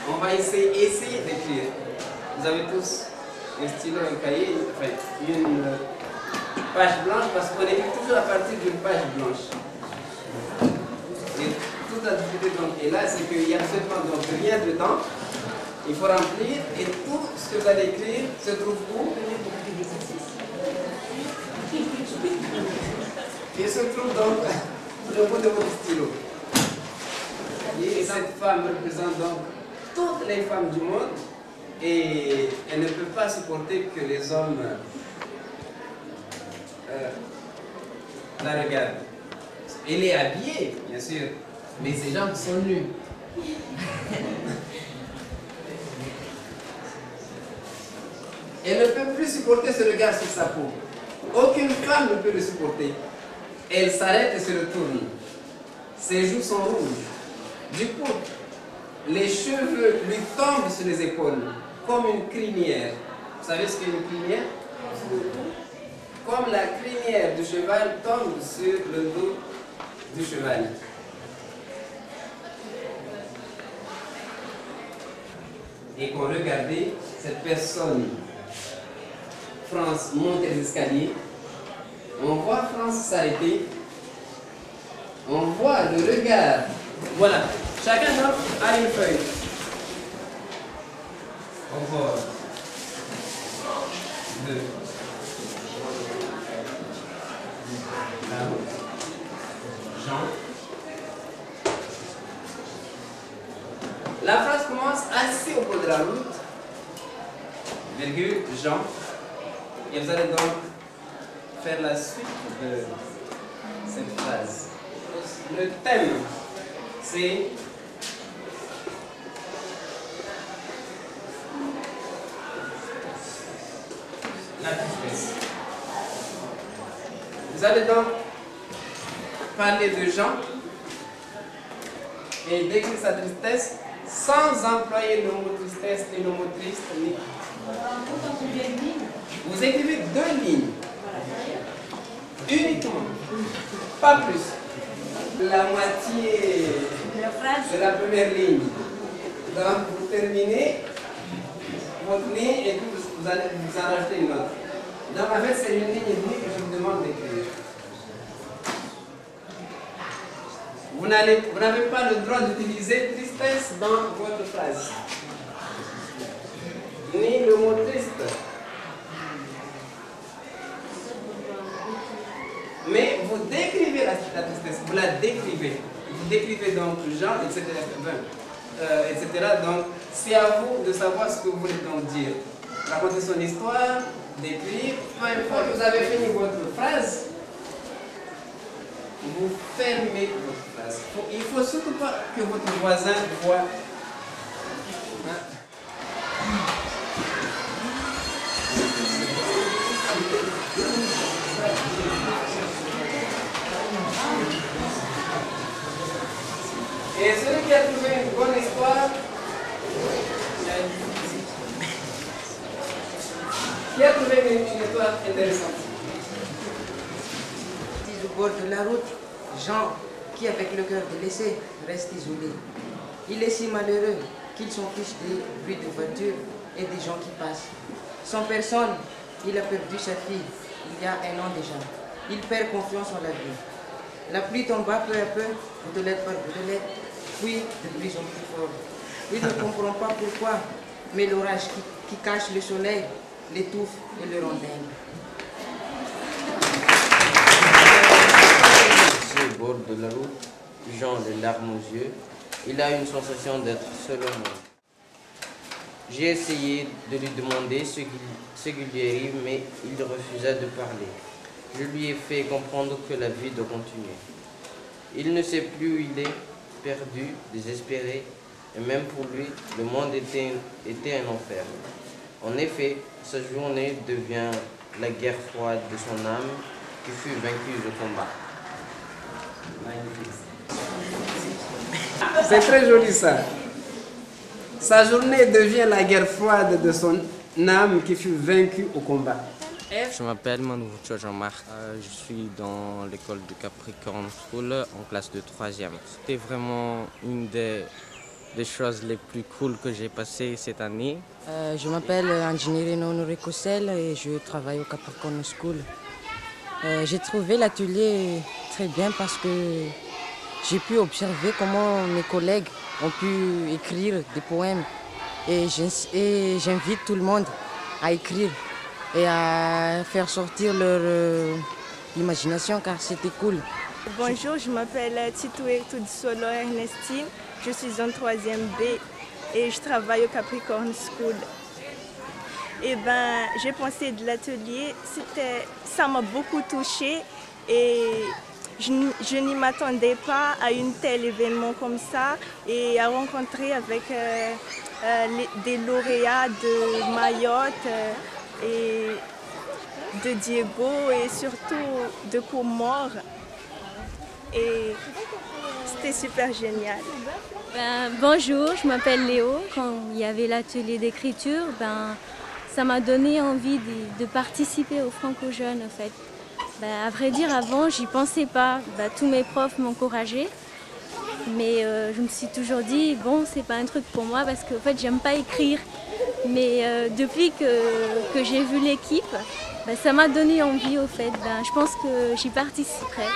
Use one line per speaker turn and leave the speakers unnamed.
On va essayer d'écrire. Vous avez tous un stylo, un cahier, enfin, une page blanche, parce qu'on écrit toujours à partir d'une page blanche. Et toute la difficulté donc est là, c'est qu'il n'y a absolument donc rien dedans. Il faut remplir et tout ce que vous allez écrire se trouve où? Il se trouve donc au bout de votre stylo. Et cette femme représente donc toutes les femmes du monde et elle ne peut pas supporter que les hommes la regardent. Elle est habillée, bien sûr, mais ses jambes sont nues. Elle ne peut plus supporter ce regard sur sa peau. Aucune femme ne peut le supporter. Elle s'arrête et se retourne. Ses joues sont rouges. Du coup, les cheveux lui tombent sur les épaules, comme une crinière. Vous savez ce qu'est une crinière? Comme la crinière du cheval tombe sur le dos du cheval. Et qu'on regardait cette personne, France monte les escaliers, on voit France s'arrêter, on voit le regard. Voilà, chacun a une feuille. On voit 2. Jean. La phrase commence assis au bord de la route, virgule, Jean. Et vous allez donc faire la suite de cette phrase. Le thème, c'est la tristesse. Vous allez donc parler de Jean et décrire sa tristesse sans employer le mot tristesse et le mot triste. Vous écrivez 2 lignes. Uniquement. Pas plus. La moitié de la première ligne. Donc vous terminez votre ligne et puis vous allez vous en rajouter une autre. Donc en fait c'est une ligne et demie que je vous demande d'écrire. Vous n'avez pas le droit d'utiliser tristesse dans votre phrase. Ni le mot triste. Mais vous décrivez la tristesse, vous la décrivez. Vous décrivez donc Jean, etc. etc. Donc c'est à vous de savoir ce que vous voulez donc dire. Raconter son histoire, décrire, peu importe. Vous avez fini votre phrase, vous fermez votre phrase. Il ne faut surtout pas que votre voisin voit. Et celui qui a trouvé une bonne histoire, qui a trouvé une histoire intéressante.
Au bord de la route, Jean, qui avec le cœur blessé, reste isolé. Il est si malheureux qu'il s'en fiche des bruits de voitures et des gens qui passent. Sans personne, il a perdu sa fille il y a 1 an déjà. Il perd confiance en la vie. La pluie tomba peu à peu, gouttelette par gouttelette, puis de plus en plus fort. Il ne comprend pas pourquoi, mais l'orage qui cache le soleil l'étouffe et le rend dingue.
Au bord de la route, Jean les larmes aux yeux, il a une sensation d'être seul au monde. J'ai essayé de lui demander ce qui lui arrive, mais il refusa de parler. Je lui ai fait comprendre que la vie doit continuer. Il ne sait plus où il est, perdu, désespéré, et même pour lui, le monde était un enfer. En effet, sa journée devient la guerre froide de son âme qui fut vaincue au combat.
C'est très joli ça. Sa journée devient la guerre froide de son âme qui fut vaincue au combat.
Je m'appelle Manoucho Jean-Marc. Je suis dans l'école de Capricorn School en classe de 3e. C'était vraiment une des des choses les plus cool que j'ai passées cette année.
Je m'appelle Ingénierie Honoré Cossel et je travaille au Capricorn School. J'ai trouvé l'atelier très bien parce que j'ai pu observer comment mes collègues ont pu écrire des poèmes et j'invite tout le monde à écrire et à faire sortir leur imagination car c'était cool.
Bonjour, je m'appelle Titoué Tudsolo Ernestine, je suis en 3e B et je travaille au Capricorn School. Et j'ai pensé de l'atelier, ça m'a beaucoup touchée et je n'y m'attendais pas à un tel événement comme ça et à rencontrer avec des lauréats de Mayotte et de Diego et surtout de Comores. Et c'était super génial.
Bonjour, je m'appelle Léo. Quand il y avait l'atelier d'écriture, ça m'a donné envie de participer aux Franco-Jeunes en fait. À vrai dire, avant, j'y pensais pas. Tous mes profs m'encourageaient. Mais je me suis toujours dit, bon, c'est pas un truc pour moi parce que en fait, j'aime pas écrire. Mais depuis que j'ai vu l'équipe, ça m'a donné envie au fait. Je pense que j'y participerai.